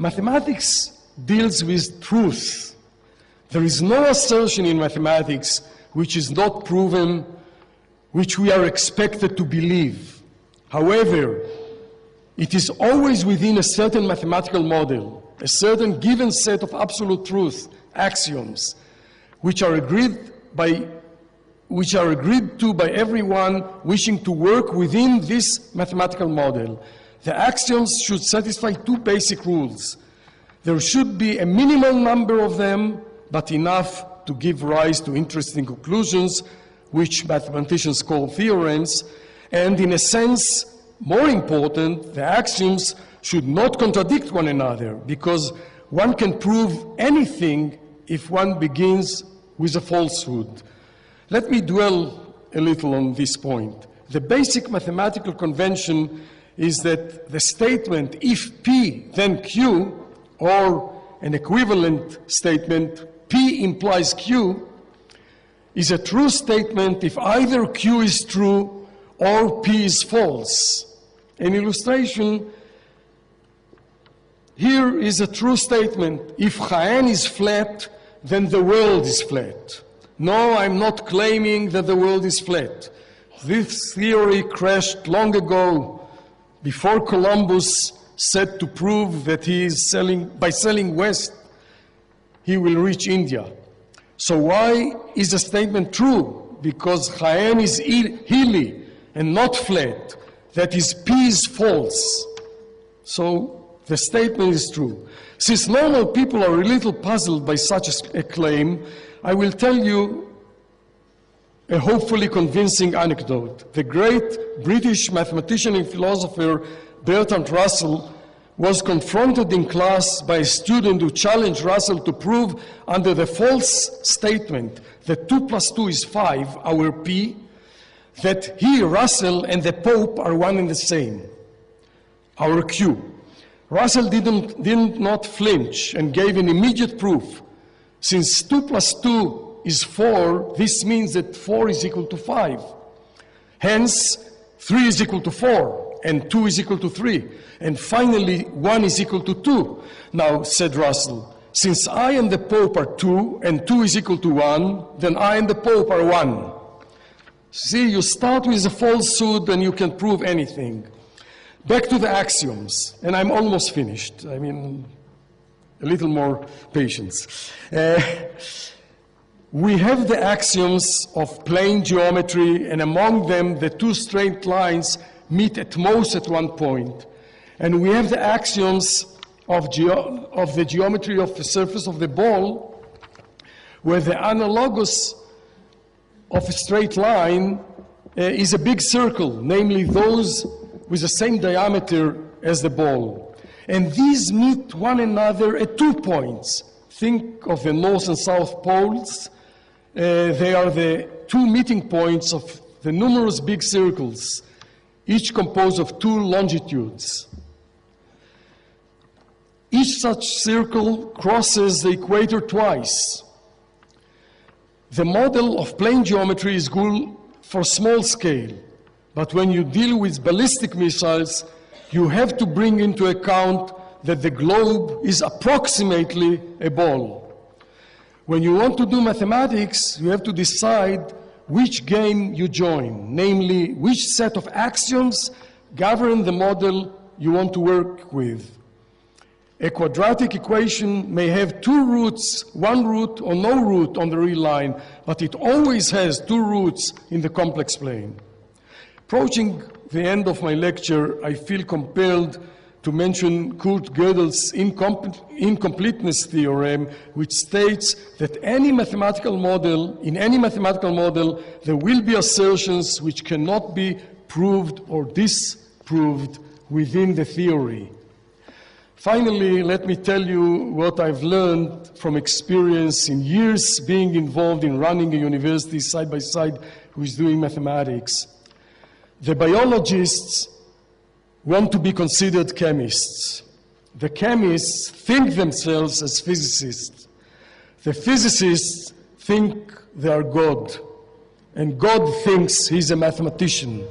Mathematics deals with truth. There is no assertion in mathematics which is not proven, which we are expected to believe. However, it is always within a certain mathematical model, a certain given set of absolute truth, axioms, which are agreed to by everyone wishing to work within this mathematical model. The axioms should satisfy two basic rules. There should be a minimal number of them, but enough to give rise to interesting conclusions, which mathematicians call theorems, and in a sense, more important, the axioms should not contradict one another, because one can prove anything if one begins with a falsehood. Let me dwell a little on this point. The basic mathematical convention is that the statement, if P, then Q, or an equivalent statement, P implies Q, is a true statement if either Q is true or P is false. An illustration, here is a true statement. If Jaén is flat, then the world is flat. No, I'm not claiming that the world is flat. This theory crashed long ago, before Columbus said to prove that by sailing west, he will reach India. So why is the statement true? Because Jaén is hilly and not flat. That is, P is false. So the statement is true. Since normal people are a little puzzled by such a claim, I will tell you a hopefully convincing anecdote. The great British mathematician and philosopher Bertrand Russell was confronted in class by a student who challenged Russell to prove under the false statement that 2 + 2 is 5, our P, that he, Russell, and the Pope are one and the same, our Q. Russell did not flinch and gave an immediate proof. Since 2 + 2 is 4, this means that 4 is equal to 5. Hence, 3 is equal to 4, and 2 is equal to 3. And finally, 1 is equal to 2. Now, said Russell, since I and the Pope are 2, and 2 is equal to 1, then I and the Pope are 1. See, you start with a falsehood and you can prove anything. Back to the axioms, and I'm almost finished. I mean, a little more patience. We have the axioms of plane geometry, and among them the two straight lines meet at most at one point. And we have the axioms of the geometry of the surface of the ball, where the analogous of a straight line is a big circle, namely those with the same diameter as the ball. And these meet one another at 2 points. Think of the North and South poles. They are the 2 meeting points of the numerous big circles, each composed of 2 longitudes. Each such circle crosses the equator twice. The model of plane geometry is good for small scale, but when you deal with ballistic missiles, you have to bring into account that the globe is approximately a ball. When you want to do mathematics, you have to decide which game you join, namely which set of axioms govern the model you want to work with. A quadratic equation may have 2 roots, 1 root or no root on the real line, but it always has 2 roots in the complex plane. Approaching the end of my lecture, I feel compelled to mention Kurt Gödel's incompleteness theorem, which states that in any mathematical model, there will be assertions which cannot be proved or disproved within the theory. Finally, let me tell you what I've learned from experience in years being involved in running a university side by side with doing mathematics. The biologists want to be considered chemists. The chemists think themselves as physicists. The physicists think they are God. And God thinks he's a mathematician.